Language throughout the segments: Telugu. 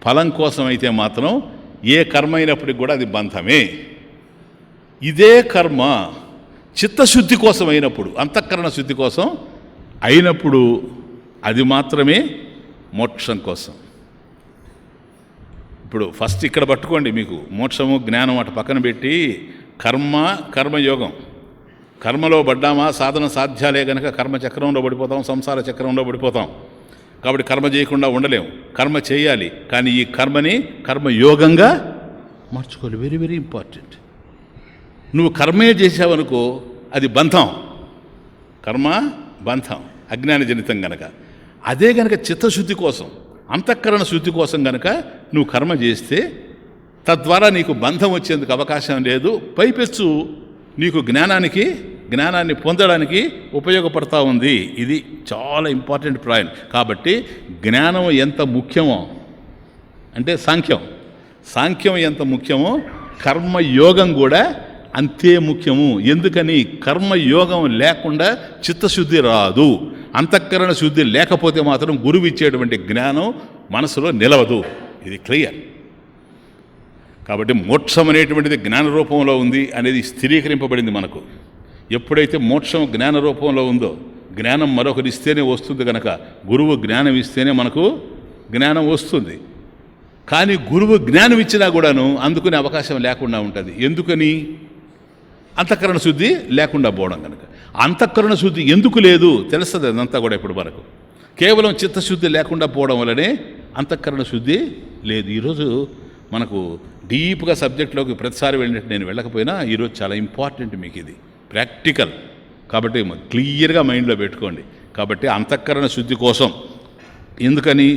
ఫలం కోసం అయితే మాత్రం ఏ కర్మ అయినప్పటికి కూడా అది బంధమే. ఇదే కర్మ చిత్తశుద్ధి కోసం అయినప్పుడు, అంతఃకరణ శుద్ధి కోసం అయినప్పుడు అది మాత్రమే మోక్షం కోసం. ఇప్పుడు ఫస్ట్ ఇక్కడ పట్టుకోండి, మీకు మోక్షము జ్ఞానం అటు పక్కన పెట్టి కర్మయోగం. కర్మలో పడ్డామా సాధన సాధ్యాలే కనుక కర్మచక్రంలో పడిపోతాం, సంసార చక్రంలో పడిపోతాం. కాబట్టి కర్మ చేయకుండా ఉండలేము, కర్మ చేయాలి. కానీ ఈ కర్మని కర్మయోగంగా మార్చుకోవాలి. Very very important. నువ్వు కర్మే చేసావనుకో అది బంధం, కర్మ బంధం, అజ్ఞానజనితం గనక. అదే గనక చిత్తశుద్ధి కోసం, అంతఃకరణ శుద్ధి కోసం గనక నువ్వు కర్మ చేస్తే తద్వారా నీకు బంధం వచ్చేందుకు అవకాశం లేదు. పైపెచ్చు నీకు జ్ఞానాన్ని పొందడానికి ఉపయోగపడతా ఉంది. ఇది చాలా ఇంపార్టెంట్ పాయింట్. కాబట్టి జ్ఞానం ఎంత ముఖ్యమో అంటే సాంఖ్యం ఎంత ముఖ్యమో కర్మయోగం కూడా అంతే ముఖ్యము. ఎందుకని కర్మయోగం లేకుండా చిత్తశుద్ధి రాదు. అంతఃకరణ శుద్ధి లేకపోతే మాత్రం గురువు ఇచ్చేటువంటి జ్ఞానం మనసులో నిలవదు. ఇది క్లియర్. కాబట్టి మోక్షం అనేటువంటిది జ్ఞాన రూపంలో ఉంది అనేది స్థిరీకరింపబడింది మనకు. ఎప్పుడైతే మోక్షం జ్ఞాన రూపంలో ఉందో, జ్ఞానం మరొకరి ఇస్తేనే వస్తుంది కనుక, గురువు జ్ఞానం ఇస్తేనే మనకు జ్ఞానం వస్తుంది. కానీ గురువు జ్ఞానం ఇచ్చినా కూడాను అందుకునే అవకాశం లేకుండా ఉంటుంది. ఎందుకని? అంతఃకరణ శుద్ధి లేకుండా పోవడం కనుక. అంతఃకరణ శుద్ధి ఎందుకు లేదు తెలుస్తుంది అదంతా కూడా ఇప్పుడు వరకు. కేవలం చిత్తశుద్ధి లేకుండా పోవడం వల్లనే అంతఃకరణ శుద్ధి లేదు. ఈరోజు మనకు డీప్గా సబ్జెక్ట్లోకి ప్రతిసారి వెళ్ళినట్టు నేను వెళ్ళకపోయినా ఈరోజు చాలా ఇంపార్టెంట్ మీకు ఇది ప్రాక్టికల్. కాబట్టి క్లియర్గా మైండ్లో పెట్టుకోండి. కాబట్టి అంతఃకరణ శుద్ధి కోసం, ఎందుకని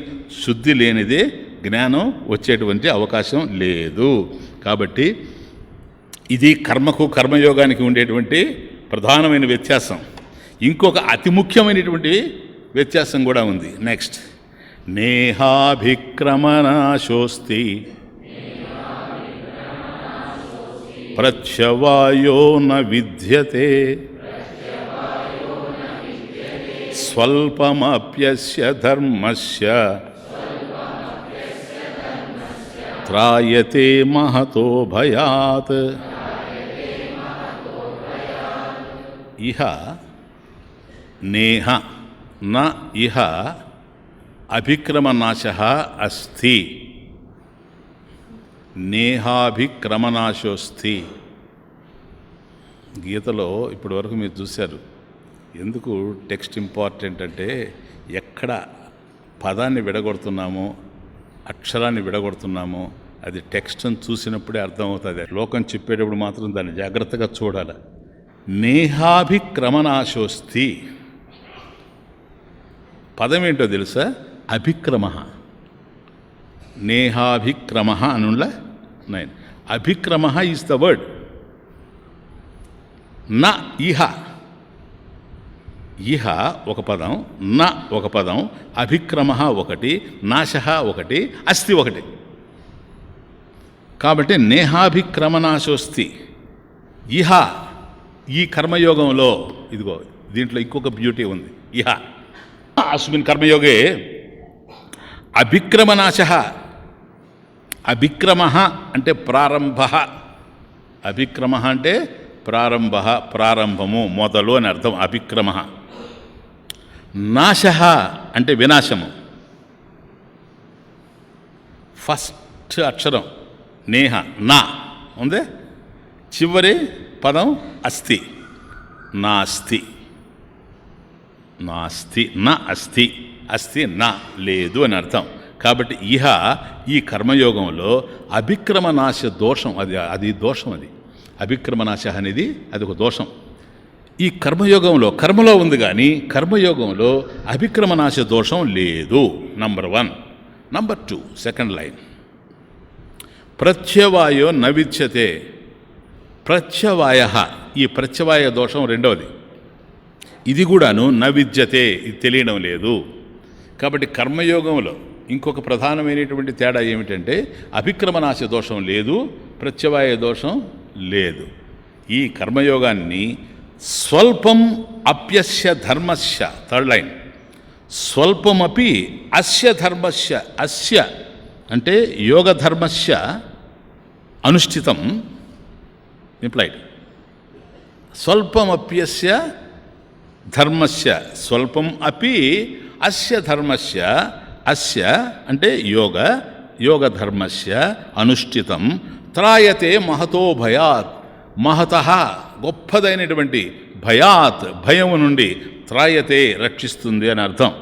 శుద్ధి లేనిదే జ్ఞానం వచ్చేటువంటి అవకాశం లేదు. కాబట్టి ఇది కర్మకు కర్మయోగానికి ఉండేటువంటి ప్రధానమైన వ్యత్యాసం. ఇంకొక అతి ముఖ్యమైనటువంటి వ్యత్యాసం కూడా ఉంది. నెక్స్ట్, నేహాభిక్రమనాశోస్తి ప్రత్యవాయో న విద్యతే స్వల్పమప్యస్య ధర్మస్య త్రాయతే మహతో భయాత్. ఇహ నేహ న ఇహ అభిక్రమనాశః అస్తి. నేహాభిక్రమనాశోస్తి. గీతలో ఇప్పటి వరకు మీరు చూశారు. ఎందుకు టెక్స్ట్ ఇంపార్టెంట్ అంటే ఎక్కడ పదాన్ని విడగొడుతున్నామో, అక్షరాన్ని విడగొడుతున్నామో అది టెక్స్ట్ని చూసినప్పుడే అర్థమవుతుంది. లోకం చెప్పేటప్పుడు మాత్రం దాన్ని జాగ్రత్తగా చూడాలి. నేహాభిక్రమనాశోస్తి పదం ఏంటో తెలుసా? అభిక్రమ. నేహాభిక్రమ అనులా 9. అభిక్రమ ఈజ్ ద వర్డ్. న ఇహ, ఇహ ఒక పదం, న ఒక పదం, అభిక్రమ ఒకటి, నాశ ఒకటి, అస్తి ఒకటి. కాబట్టి నేహాభిక్రమనాశోస్తి. ఇహ ఈ కర్మయోగంలో, ఇదిగో దీంట్లో ఇంకొక బ్యూటీ ఉంది. ఇహ అస్మిన్ కర్మయోగే అభిక్రమనాశ. అభిక్రమ అంటే ప్రారంభ. అభిక్రమ అంటే ప్రారంభ, ప్రారంభము, మొదలు అని అర్థం. అభిక్రమ. నాశ అంటే వినాశము. ఫస్ట్ అక్షరం నేహ నా ఉంది, చివరి పదం అస్తి. నాస్తి, నాస్తి, నా అస్తి, అస్తి నా లేదు అని అర్థం. కాబట్టి ఇహ ఈ కర్మయోగంలో అభిక్రమనాశ దోషం, అది దోషం. అది అభిక్రమనాశ అనేది అది ఒక దోషం. ఈ కర్మయోగంలో, కర్మలో ఉంది కానీ కర్మయోగంలో అభిక్రమనాశ దోషం లేదు. నంబర్ 1. నంబర్ 2, సెకండ్ లైన్, ప్రత్యవాయో న విద్యతే. ప్రత్యవాయ, ఈ ప్రత్యవాయ దోషం రెండవది. ఇది కూడాను న విద్యతే, ఇది తెలియడం లేదు. కాబట్టి కర్మయోగంలో ఇంకొక ప్రధానమైనటువంటి తేడా ఏమిటంటే అభిక్రమనాశ దోషం లేదు, ప్రత్యవాయ దోషం లేదు. ఈ కర్మయోగాన్ని స్వల్పం అప్యస్య ధర్మస్య, థర్డ్ లైన్, స్వల్పమపి అస్య ధర్మస్య, అస్య అంటే యోగధర్మస్య అనుష్ఠితం ఇంప్లైడ్. స్వల్పమప్యస్య ధర్మస్య స్వల్పం అపి అస్య ధర్మస్య అస్య అంటే యోగధర్మస్య అనుష్ఠితం త్రాయతే మహతో భయాత్. మహతః గొప్పదైనటువంటి భయాత్ భయము నుండి త్రాయతే రక్షిస్తుంది అని అర్థం.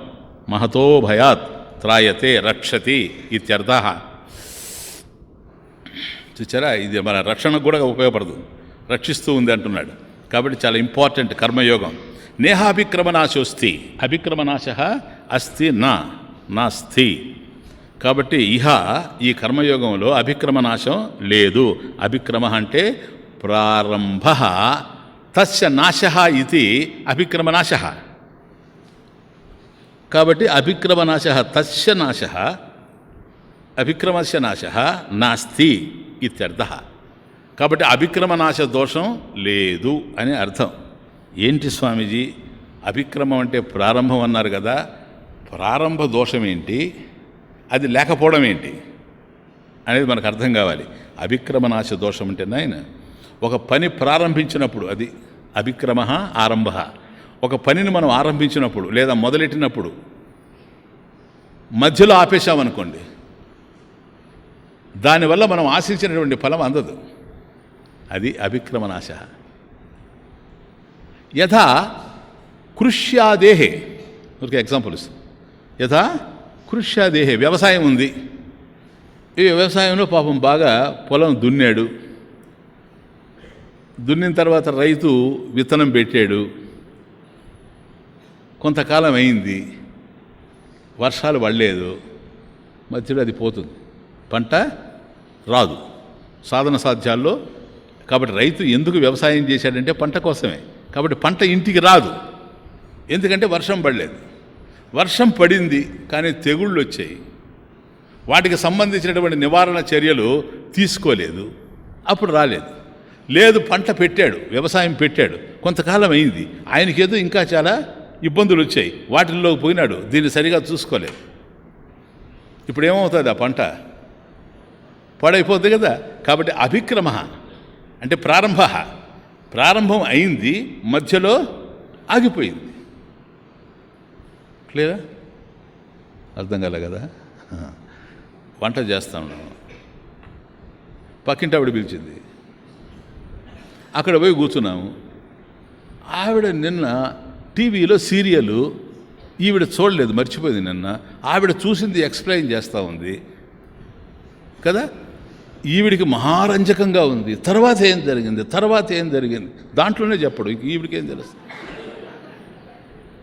మహతో భయాత్ త్రాయతే రక్షతి ఇత్యర్థః. చూచారా, ఇది మన రక్షణకు కూడా ఉపయోగపడదు, రక్షిస్తూ ఉంది అంటున్నాడు. కాబట్టి చాలా ఇంపార్టెంట్ కర్మయోగం. నేహాభిక్రమనాశోస్తి, అభిక్రమనాశ అస్తి నాస్తి. కాబట్టి ఈ కర్మయోగంలో అభిక్రమనాశం లేదు. అభిక్రమ అంటే ప్రారంభ, తస్య నాశ ఇది అభిక్రమనాశ. కాబట్టి అభిక్రమనాశ తస్య నాశ అభిక్రమస్య నాశ నాస్తి ఇత్యర్థః. కాబట్టి అభిక్రమనాశ దోషం లేదు అని అర్థం. ఏంటి స్వామీజీ, అభిక్రమం అంటే ప్రారంభం అన్నారు కదా, ప్రారంభ దోషం ఏంటి, అది లేకపోవడం ఏంటి అనేది మనకు అర్థం కావాలి. అభిక్రమనాశ దోషం అంటే నాయన ఒక పని ప్రారంభించినప్పుడు అది అభిక్రమ ఆరంభ. ఒక పనిని మనం ఆరంభించినప్పుడు లేదా మొదలెట్టినప్పుడు మధ్యలో ఆపేశామనుకోండి, దానివల్ల మనం ఆశించినటువంటి ఫలం అందదు. అది అభిక్రమనాశ. యథా కృష్యాదేహే, ఒక ఎగ్జాంపుల్ ఇస్తాం. యథా కృష్యాదేహే, వ్యవసాయం ఉంది. ఈ వ్యవసాయంలో పాపం బాగా పొలం దున్నాడు. దున్నిన తర్వాత రైతు విత్తనం పెట్టాడు. కొంతకాలం అయింది, వర్షాలు పడలేదు, మధ్యలో అది పోతుంది, పంట రాదు. సాధన సాధ్యాల్లో కాబట్టి రైతు ఎందుకు వ్యవసాయం చేశాడంటే పంట కోసమే. కాబట్టి పంట ఇంటికి రాదు, ఎందుకంటే వర్షం పడలేదు. వర్షం పడింది కానీ తెగుళ్ళు వచ్చాయి, వాటికి సంబంధించినటువంటి నివారణ చర్యలు తీసుకోలేదు, అప్పుడు రాలేదు. లేదు, పంట పెట్టాడు, వ్యవసాయం పెట్టాడు, కొంతకాలం అయింది, ఆయనకేదో ఇంకా చాలా ఇబ్బందులు వచ్చాయి, వాటిల్లోకి పోయినాడు, దీన్ని సరిగా చూసుకోలేదు. ఇప్పుడు ఏమవుతుంది, ఆ పంట పాడైపోద్ది కదా. కాబట్టి అభిక్రమ అంటే ప్రారంభం అయింది, మధ్యలో ఆగిపోయింది. క్లియరా? అర్థం కాలే కదా. వంట చేస్తా ఉన్నాను, పక్కింటి ఆవిడ పిలిచింది, అక్కడ పోయి కూర్చున్నాము. ఆవిడ నిన్న టీవీలో సీరియల్ ఈవిడ చూడలేదు, మర్చిపోయింది. నిన్న ఆవిడ చూసింది ఎక్స్ప్లెయిన్ చేస్తూ ఉంది కదా. ఈవిడికి మహారంజకంగా ఉంది. తర్వాత ఏం జరిగింది దాంట్లోనే చెప్పడు. ఈవిడికి ఏం తెలుస్తుంది?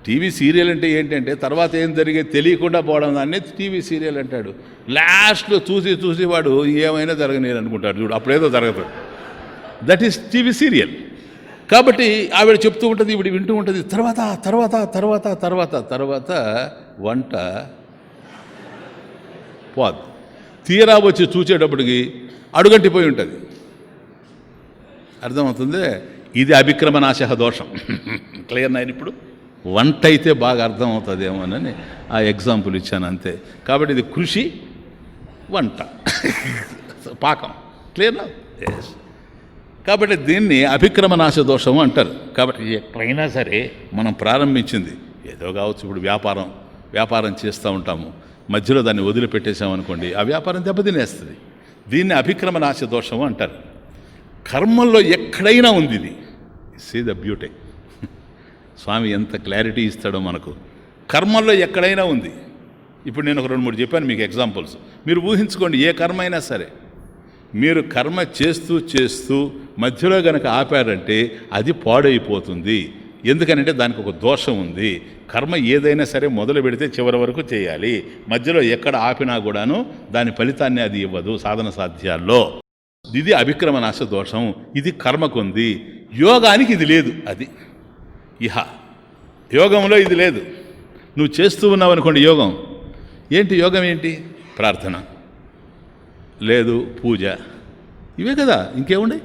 టీవీ సీరియల్ అంటే ఏంటంటే తర్వాత ఏం జరిగేది తెలియకుండా పోవడం, దాన్ని టీవీ సీరియల్ అంటాడు. లాస్ట్లో చూసి వాడు ఏమైనా జరగనేరు అనుకుంటాడు, చూడు అప్పుడేదో జరగదు. That is TV serial. కాబట్టి ఆవిడ చెప్తూ ఉంటుంది, ఈవిడ వింటూ ఉంటుంది. తర్వాత వంట పోదు. తీరా వచ్చి చూసేటప్పటికి అడుగంటిపోయి ఉంటుంది. అర్థమవుతుంది? ఇది అభిక్రమనాశ దోషం. క్లియర్ నాయన? ఇప్పుడు వంట అయితే బాగా అర్థమవుతుందేమోనని ఆ ఎగ్జాంపుల్ ఇచ్చాను అంతే. కాబట్టి ఇది కృషి, వంట, పాకం. క్లియర్నా? ఎస్. కాబట్టి దీన్ని అభిక్రమనాశ దోషము అంటారు. కాబట్టి ఎక్కడైనా సరే మనం ప్రారంభించింది ఏదో కావచ్చు. ఇప్పుడు వ్యాపారం చేస్తూ ఉంటాము, మధ్యలో దాన్ని వదిలిపెట్టేసామనుకోండి, ఆ వ్యాపారం దెబ్బతినేస్తుంది. దీన్ని అభిక్రమనాశ దోషము అంటారు. కర్మల్లో ఎక్కడైనా ఉంది ఇది. See the beauty. స్వామి ఎంత క్లారిటీ ఇస్తాడో మనకు. కర్మల్లో ఎక్కడైనా ఉంది. ఇప్పుడు నేను ఒక 2-3 చెప్పాను మీకు ఎగ్జాంపుల్స్. మీరు ఊహించుకోండి, ఏ కర్మ అయినా సరే మీరు కర్మ చేస్తూ మధ్యలో కనుక ఆపారంటే అది పాడైపోతుంది. ఎందుకనంటే దానికి ఒక దోషం ఉంది. కర్మ ఏదైనా సరే మొదలు పెడితే చివరి వరకు చేయాలి. మధ్యలో ఎక్కడ ఆపినా కూడాను దాని ఫలితాన్ని అది ఇవ్వదు సాధన సాధ్యాల్లో. ఇది అభిక్రమనాశ దోషం. ఇది కర్మకుంది. యోగానికి ఇది లేదు. అది యోగంలో ఇది లేదు. నువ్వు చేస్తూ ఉన్నావు అనుకోండి యోగం. ఏంటి యోగం? ఏంటి? ప్రార్థన, లేదు పూజ, ఇవే కదా. ఇంకేముండే?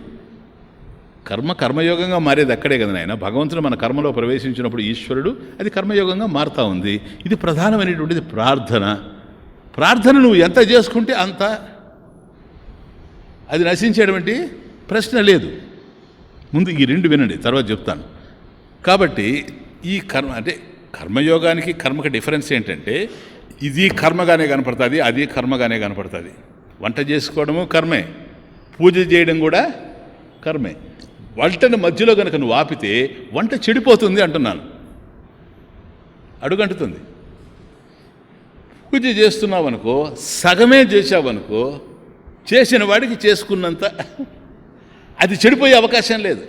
కర్మయోగంగా మారేది అక్కడే కదా నాయన. భగవంతుడు మన కర్మలో ప్రవేశించినప్పుడు ఈశ్వరుడు అది కర్మయోగంగా మారుతూ ఉంది. ఇది ప్రధానమైనటువంటిది ప్రార్థన. ప్రార్థన నువ్వు ఎంత చేసుకుంటే అంత అది నశించేటువంటి ప్రశ్న లేదు. ముందు ఈ రెండు వినండి, తర్వాత చెప్తాను. కాబట్టి ఈ కర్మ అంటే కర్మయోగానికి కర్మకి డిఫరెన్స్ ఏంటంటే ఇది కర్మగానే కనపడుతుంది, అది కర్మగానే కనపడుతుంది. వంట చేసుకోవడము కర్మే, పూజ చేయడం కూడా కర్మే. వంటను మధ్యలో కనుక నువ్వు ఆపితే వంట చెడిపోతుంది అంటున్నాను, అడుగంటుతుంది. పూజ చేస్తున్నావు అనుకో, సగమే చేసావనుకో, చేసిన వాడికి చేసుకున్నంత అది చెడిపోయే అవకాశం లేదు.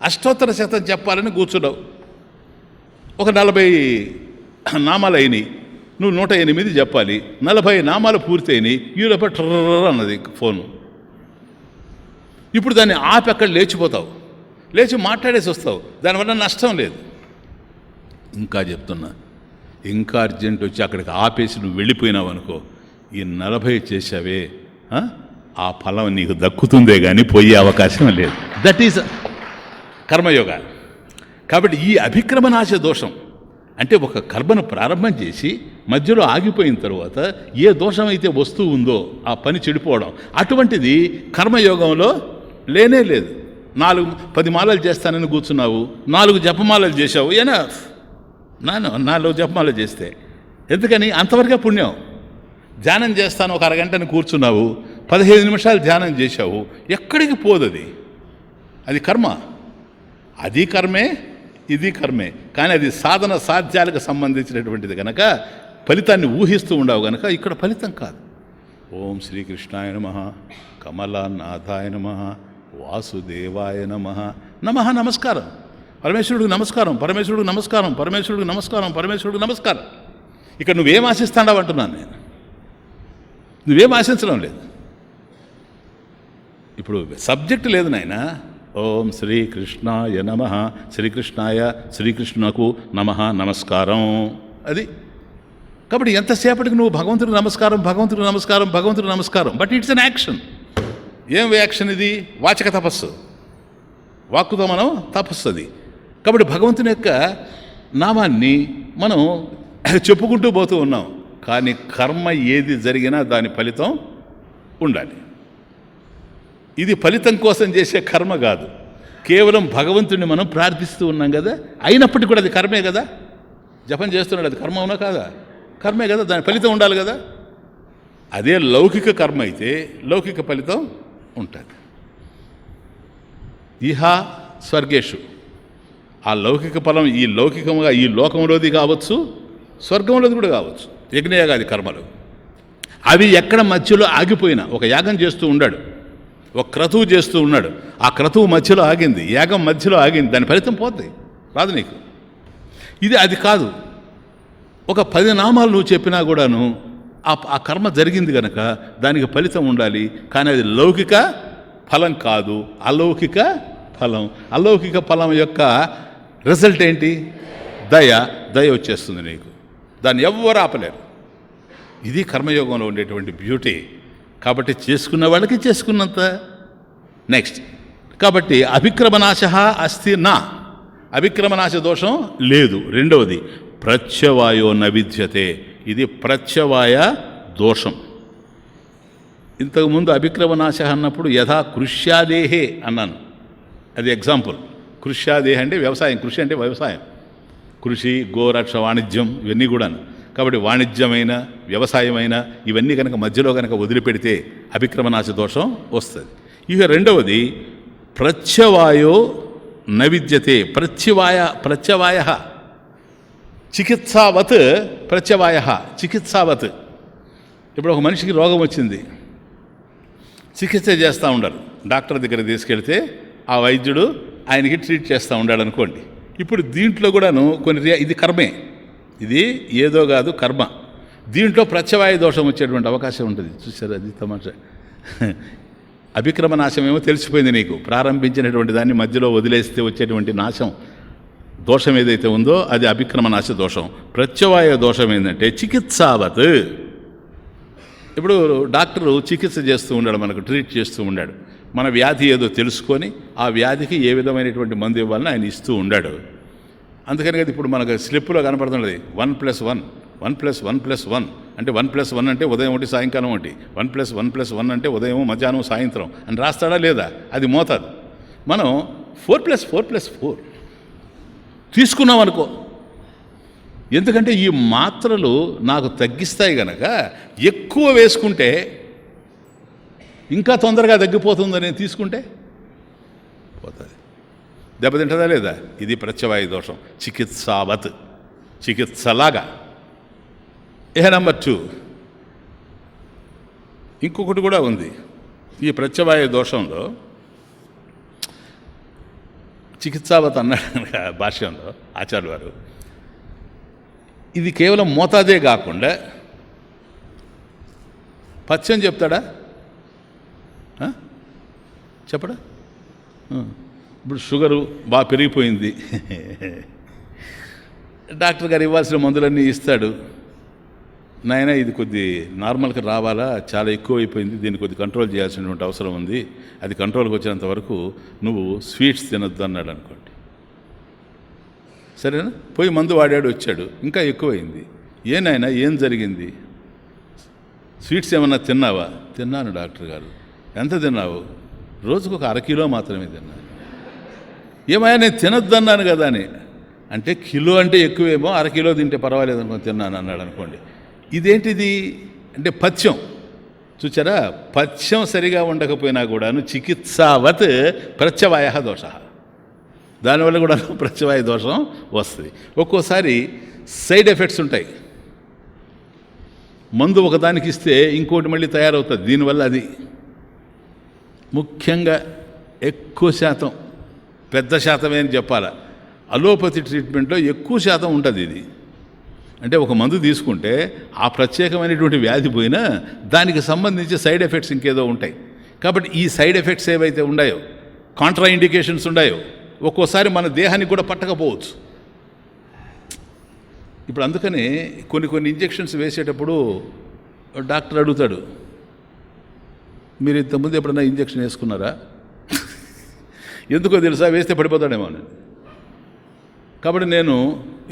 అష్టోత్తర శతం చెప్పాలని కూర్చున్నావు, ఒక 40 నామాలు అయినాయి, నువ్వు 108 చెప్పాలి, 40 నామాలు పూర్తయినాయి, ఈలోప ట్రర్ అన్నది ఫోను. ఇప్పుడు దాన్ని ఆపి అక్కడ లేచిపోతావు, లేచి మాట్లాడేసి వస్తావు, దానివల్ల నష్టం లేదు. ఇంకా చెప్తున్నా, ఇంకా అర్జెంట్ వచ్చి అక్కడికి ఆపేసి నువ్వు వెళ్ళిపోయినావు అనుకో, ఈ 40 చేసావే ఆ ఫలం నీకు దక్కుతుందే కానీ పోయే అవకాశం లేదు. That is karma yoga. కాబట్టి ఈ అభిక్రమనాశ దోషం అంటే ఒక కర్మను ప్రారంభం చేసి మధ్యలో ఆగిపోయిన తర్వాత ఏ దోషం అయితే వస్తూ ఉందో ఆ పని చెడిపోవడం, అటువంటిది కర్మయోగంలో లేనే లేదు. 10 మాలలు చేస్తానని కూర్చున్నావు, 4 జపమాలలు చేశావు, ఎనఫ్. 4 జపమాలలు చేస్తే ఎందుకని? అంతవరకే పుణ్యం. ధ్యానం చేస్తాను ఒక అరగంటని కూర్చున్నావు, 15 నిమిషాలు ధ్యానం చేశావు, ఎక్కడికి పోదు. అది కర్మ. అది కర్మే, ఇది కర్మే. కానీ అది సాధన సాధ్యాలకు సంబంధించినటువంటిది కనుక ఫలితాన్ని ఊహిస్తూ ఉండవు కనుక ఇక్కడ ఫలితం కాదు. ఓం శ్రీకృష్ణాయ నమః, కమలానాథాయ నమః, వాసుదేవాయ నమః. నమః నమస్కారం, పరమేశ్వరుడికి నమస్కారం, పరమేశ్వరుడికి నమస్కారం, పరమేశ్వరుడికి నమస్కారం, పరమేశ్వరుడికి నమస్కారం. ఇక్కడ నువ్వేం ఆశిస్తాడావు అంటున్నాను నేను, నువ్వేం ఆశించడం లేదు. ఇప్పుడు సబ్జెక్ట్ లేదు నాయన. ఓం శ్రీకృష్ణాయ నమః, శ్రీకృష్ణాయ, శ్రీకృష్ణకు నమః, నమస్కారం. అది కాబట్టి ఎంతసేపటికి నువ్వు భగవంతుడికి నమస్కారం, భగవంతుడికి నమస్కారం, భగవంతుడికి నమస్కారం. But it's an action. ఏం యాక్షన్ ఇది? వాచక తపస్సు, వాక్కుతో మనం తపస్సు అది. కాబట్టి భగవంతుని యొక్క నామాన్ని మనం చెప్పుకుంటూ పోతూ ఉన్నాం. కానీ కర్మ ఏది జరిగినా దాని ఫలితం ఉండాలి. ఇది ఫలితం కోసం చేసే కర్మ కాదు, కేవలం భగవంతుడిని మనం ప్రార్థిస్తూ ఉన్నాం కదా, అయినప్పటికీ కూడా అది కర్మే కదా. జపం చేస్తున్నాడు, అది కర్మ అవునా కాదా? కర్మే కదా, దాని ఫలితం ఉండాలి కదా. అదే లౌకిక కర్మ అయితే లౌకిక ఫలితం ఉంటుంది. ఇహ స్వర్గేషు, ఆ లౌకిక ఫలం ఈ లౌకికంగా ఈ లోకంలోది కావచ్చు, స్వర్గంలోది కూడా కావచ్చు. యజ్ఞయాగాది కర్మలు అవి ఎక్కడ మధ్యలో ఆగిపోయినా, ఒక యాగం చేస్తూ ఉన్నాడు, ఒక క్రతువు చేస్తూ ఉన్నాడు, ఆ క్రతువు మధ్యలో ఆగింది, యాగం మధ్యలో ఆగింది, దాని ఫలితం పోతుంది, రాదు నీకు. ఇది అది కాదు. ఒక 10 నామాలు నువ్వు చెప్పినా కూడాను ఆ కర్మ జరిగింది కనుక దానికి ఫలితం ఉండాలి. కానీ అది లౌకిక ఫలం కాదు, అలౌకిక ఫలం. అలౌకిక ఫలం యొక్క రిజల్ట్ ఏంటి? దయ వచ్చేస్తుంది నీకు, దాన్ని ఎవ్వరు ఆపలేరు. ఇది కర్మయోగంలో ఉండేటువంటి బ్యూటీ. కాబట్టి చేసుకున్న వాళ్ళకి చేసుకున్నంత. నెక్స్ట్, కాబట్టి అభిక్రమనాశ అస్తి నా, అభిక్రమనాశ దోషం లేదు. రెండవది ప్రత్యవాయో నవిద్యతే, ఇది ప్రత్యవాయ దోషం. ఇంతకుముందు అభిక్రమనాశ అన్నప్పుడు యథా కృష్యాదేహే అన్నాను, అది ఎగ్జాంపుల్. కృష్యాదేహ అంటే వ్యవసాయం, కృషి అంటే వ్యవసాయం, కృషి, గోరక్ష, వాణిజ్యం ఇవన్నీ కూడాను. కాబట్టి వాణిజ్యమైన, వ్యవసాయమైన ఇవన్నీ కనుక మధ్యలో కనుక వదిలిపెడితే అభిక్రమనాశ దోషం వస్తుంది. ఇక రెండవది ప్రత్యవాయో నవిద్యతే, ప్రత్యవాయ చికిత్సావత్, ప్రత్యవాయ చికిత్సావత్. ఇప్పుడు ఒక మనిషికి రోగం వచ్చింది, చికిత్స చేస్తూ ఉండరు, డాక్టర్ దగ్గరికి తీసుకెళ్తే ఆ వైద్యుడు ఆయనకి ట్రీట్ చేస్తూ ఉండాడు అనుకోండి. ఇప్పుడు దీంట్లో కూడాను కొన్ని ఇది కర్మే, ఇది ఏదో కాదు కర్మ. దీంట్లో ప్రత్యవాయ దోషం వచ్చేటువంటి అవకాశం ఉంటుంది. చూసారు, అది తమాషా. అభిక్రమ నాశమేమో తెలిసిపోయింది నీకు, ప్రారంభించినటువంటి దాన్ని మధ్యలో వదిలేస్తే వచ్చేటువంటి నాశం దోషం ఏదైతే ఉందో అది అభిక్రమ నాశ దోషం. ప్రత్యవాయ దోషం ఏంటంటే చికిత్సావత్. ఇప్పుడు డాక్టరు చికిత్స చేస్తూ ఉన్నాడు, మనకు ట్రీట్ చేస్తూ ఉన్నాడు, మన వ్యాధి ఏదో తెలుసుకొని ఆ వ్యాధికి ఏ విధమైనటువంటి మందు ఇవ్వాలని ఆయన ఇస్తూ ఉన్నాడు. అందుకని కదా ఇప్పుడు మనకు స్లిప్లో కనపడుతున్నది 1+1 1+1+1 అంటే 1+1 అంటే ఉదయం ఒకటి సాయంకాలం ఒకటి, 1+1+1 అంటే ఉదయం మధ్యాహ్నం సాయంత్రం అని రాస్తాడా లేదా? అది మోతాదు. మనం 4+4+4 తీసుకున్నాం అనుకో. ఎందుకంటే ఈ మాత్రలు నాకు తగ్గిస్తాయి గనక ఎక్కువ వేసుకుంటే ఇంకా తొందరగా తగ్గిపోతుందని తీసుకుంటే పోతుంది. దెబ్బతింటుందా లేదా? ఇది ప్రత్యవాయు దోషం. చికిత్సావత్, చికిత్సలాగా. నెంబర్ 2 ఇంకొకటి కూడా ఉంది. ఈ ప్రత్యవాయు దోషంలో చికిత్సావత్ అన్నాడు భాష్యంలో ఆచార్యులు వారు. ఇది కేవలం మోతాదే కాకుండా పథ్యం చెప్తాడా? చెప్పడా? ఇప్పుడు షుగరు బాగా పెరిగిపోయింది, డాక్టర్ గారు ఇవ్వాల్సిన మందులన్నీ ఇస్తాడు. నాయన ఇది కొద్ది నార్మల్కి రావాలా, చాలా ఎక్కువ అయిపోయింది, దీన్ని కొద్ది కంట్రోల్ చేయాల్సినటువంటి అవసరం ఉంది, అది కంట్రోల్కి వచ్చినంత వరకు నువ్వు స్వీట్స్ తినొద్దు అన్నాడు అనుకోండి. సరేనా? పోయి మందు వాడాడు, వచ్చాడు, ఇంకా ఎక్కువైంది. ఏనాయనా ఏం జరిగింది? స్వీట్స్ ఏమన్నా తిన్నావా? తిన్నాను డాక్టర్ గారు. ఎంత తిన్నావు? రోజుకు ఒక 1/2 కిలో మాత్రమే తిన్నాను. ఏమయ్యా నేను తినొద్దు అన్నాను కదా అని. అంటే కిలో అంటే ఎక్కువేమో, 1/2 కిలో తింటే పర్వాలేదు అనుకో తిన్నాను అన్నాడు అనుకోండి. ఇదేంటిది అంటే పథ్యం. చూచారా? పథ్యం సరిగా ఉండకపోయినా కూడాను చికిత్సావత్ ప్రత్యవాయ దోష, దానివల్ల కూడా ప్రత్యవాయ దోషం వస్తుంది. ఒక్కోసారి సైడ్ ఎఫెక్ట్స్ ఉంటాయి. మందు ఒకదానికి ఇస్తే ఇంకోటి మళ్ళీ తయారవుతుంది దీనివల్ల. అది ముఖ్యంగా ఎక్కువ శాతం, పెద్ద శాతమే అని చెప్పాలా, అలోపతి ట్రీట్మెంట్లో ఎక్కువ శాతం ఉంటుంది ఇది. అంటే ఒక మందు తీసుకుంటే ఆ ప్రత్యేకమైనటువంటి వ్యాధి పోయినా దానికి సంబంధించి సైడ్ ఎఫెక్ట్స్ ఇంకేదో ఉంటాయి. కాబట్టి ఈ సైడ్ ఎఫెక్ట్స్ ఏవైతే ఉన్నాయో, కాంట్రా ఇండికేషన్స్ ఉన్నాయో, ఒక్కోసారి మన దేహానికి కూడా పట్టకపోవచ్చు. ఇప్పుడు అందుకని కొన్ని ఇంజెక్షన్స్ వేసేటప్పుడు డాక్టర్ అడుగుతాడు, మీరు ఇంతకుముందు ఎప్పుడైనా ఇంజెక్షన్ వేసుకున్నారా? ఎందుకో తెలుసా? వేస్తే పడిపోతాడేమో అని. కాబట్టి నేను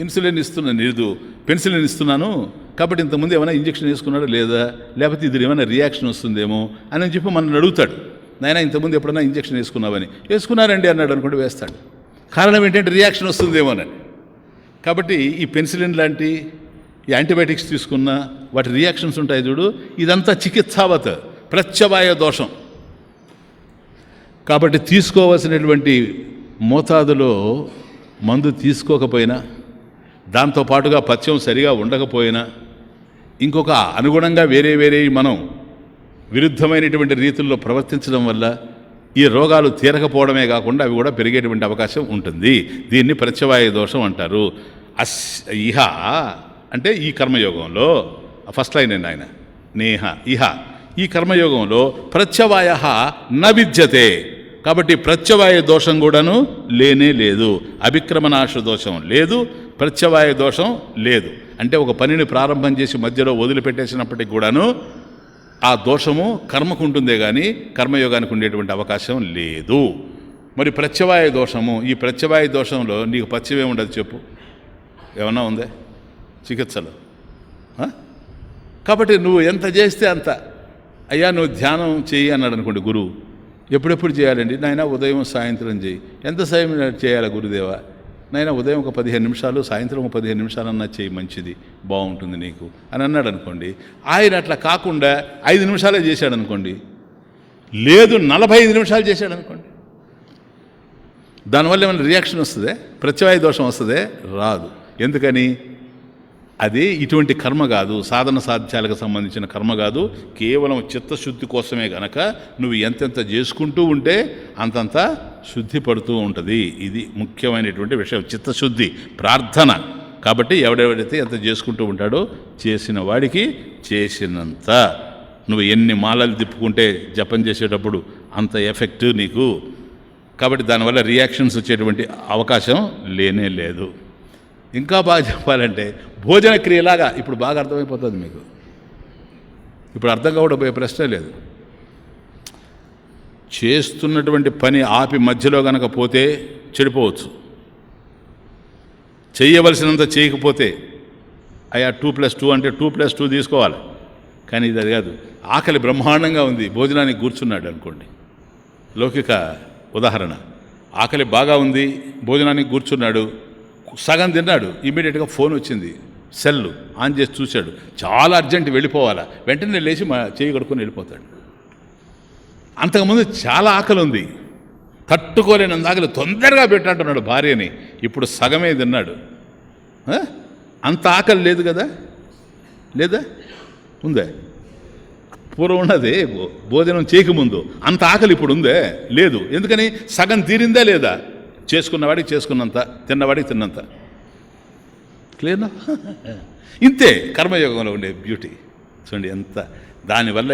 ఇన్సులిన్ ఇస్తున్నాను, లేదు పెన్సిలిన్ ఇస్తున్నాను, కాబట్టి ఇంతకుముందు ఏమైనా ఇంజెక్షన్ వేసుకున్నాడా లేదా, లేకపోతే ఇది ఏమైనా రియాక్షన్ వస్తుందేమో అని చెప్పి మనల్ని అడుగుతాడు. నాయన ఇంతకుముందు ఎప్పుడైనా ఇంజెక్షన్ వేసుకున్నావని. వేసుకున్నారండి అన్నాడు అనుకుంటే వేస్తాడు. కారణం ఏంటంటే రియాక్షన్ వస్తుందేమోనని. కాబట్టి ఈ పెన్సిలిన్ లాంటి ఈ యాంటీబయాటిక్స్ తీసుకున్నా వాటి రియాక్షన్స్ ఉంటాయి చూడు, ఇదంతా చికిత్సావత్ ప్రత్యవాయ దోషం. కాబట్టి తీసుకోవాల్సినటువంటి మోతాదులో మందు తీసుకోకపోయినా, దాంతోపాటుగా పథ్యం సరిగా ఉండకపోయినా, ఇంకొక అనుగుణంగా వేరే మనం విరుద్ధమైనటువంటి రీతుల్లో ప్రవర్తించడం వల్ల ఈ రోగాలు తీరకపోవడమే కాకుండా అవి కూడా పెరిగేటువంటి అవకాశం ఉంటుంది. దీన్ని ప్రత్యవాయ దోషం అంటారు. ఇహ అంటే ఈ కర్మయోగంలో ఫస్ట్ లైన్ అండి ఆయన, నేహ ఇహ, ఈ కర్మయోగంలో ప్రత్యవాయ న విద్యతే. కాబట్టి ప్రత్యవాయ దోషం కూడాను లేనే లేదు. అభిక్రమనాశ దోషం లేదు, ప్రత్యవాయ దోషం లేదు. అంటే ఒక పనిని ప్రారంభం చేసి మధ్యలో వదిలిపెట్టేసినప్పటికి కూడాను ఆ దోషము కర్మకు ఉంటుందే కానీ కర్మయోగానికి ఉండేటువంటి అవకాశం లేదు. మరి ప్రత్యవాయ దోషము, ఈ ప్రత్యవాయ దోషంలో నీకు పథ్యమే ఉండదు చెప్పు, ఏమన్నా ఉందే చికిత్సలో? కాబట్టి నువ్వు ఎంత చేస్తే అంత. అయ్యా నువ్వు ధ్యానం చేయి అన్నాడు అనుకోండి గురువు, ఎప్పుడెప్పుడు చేయాలండి? నాయన ఉదయం సాయంత్రం చేయి. ఎంత సమయం చేయాలి గురుదేవా? నాయన ఉదయం ఒక 15 నిమిషాలు, సాయంత్రం ఒక 15 నిమిషాలన్నా చేయి, మంచిది, బాగుంటుంది నీకు అని అన్నాడు అనుకోండి. ఆయన అట్లా కాకుండా 5 నిమిషాలే చేశాడు అనుకోండి, లేదు 45 నిమిషాలు చేశాడు అనుకోండి, దానివల్ల ఏమైనా రియాక్షన్ వస్తుందే? ప్రత్యవాయ దోషం వస్తుందే? రాదు. ఎందుకని? అది ఇటువంటి కర్మ కాదు, సాధన సాధ్యాలకు సంబంధించిన కర్మ కాదు, కేవలం చిత్తశుద్ధి కోసమే గనక నువ్వు ఎంతెంత చేసుకుంటూ ఉంటే అంతంత శుద్ధి పడుతూ ఉంటుంది. ఇది ముఖ్యమైనటువంటి విషయం, చిత్తశుద్ధి, ప్రార్థన. కాబట్టి ఎవడెవడైతే ఎంత చేసుకుంటూ ఉంటాడో చేసిన వాడికి చేసినంత, నువ్వు ఎన్ని మాలలు తిప్పుకుంటే జపం చేసేటప్పుడు అంత ఎఫెక్ట్ నీకు. కాబట్టి దానివల్ల రియాక్షన్స్ వచ్చేటువంటి అవకాశం లేనే లేదు. ఇంకా బాగా చెప్పాలంటే భోజన క్రియలాగా ఇప్పుడు బాగా అర్థమైపోతుంది మీకు. ఇప్పుడు అర్థం కావడం పోయే ప్రశ్నే లేదు. చేస్తున్నటువంటి పని ఆపి మధ్యలో కనుక పోతే చెడిపోవచ్చు, చేయవలసినంత చేయకపోతే అయ్యా 2+2 అంటే 2+2 తీసుకోవాలి. కానీ ఇది అది కాదు. ఆకలి బ్రహ్మాండంగా ఉంది, భోజనానికి కూర్చున్నాడు అనుకోండి, లౌకిక ఉదాహరణ. ఆకలి బాగా ఉంది, భోజనానికి కూర్చున్నాడు, సగం తిన్నాడు, ఇమీడియట్గా ఫోన్ వచ్చింది, సెల్ ఆన్ చేసి చూశాడు, చాలా అర్జెంట్ వెళ్ళిపోవాలా, వెంటనే లేచి చేయి కడుక్కొని వెళ్ళిపోతాడు. అంతకుముందు చాలా ఆకలి ఉంది, తట్టుకోలేనంత ఆకలి, తొందరగా పెట్టినట్టున్నాడు భార్యని, ఇప్పుడు సగమే తిన్నాడు. అంత ఆకలి లేదు కదా, లేదా? ఉందే? పూర్వం ఉన్నది భోజనం చేయకముందు అంత ఆకలి ఇప్పుడు ఉందే? లేదు. ఎందుకని? సగం తీరిందా లేదా? చేసుకున్నవాడికి చేసుకున్నంత, తిన్నవాడికి తిన్నంత. క్లియర్నా? ఇంతే కర్మయోగంలో ఉండే బ్యూటీ. చూడండి ఎంత దానివల్ల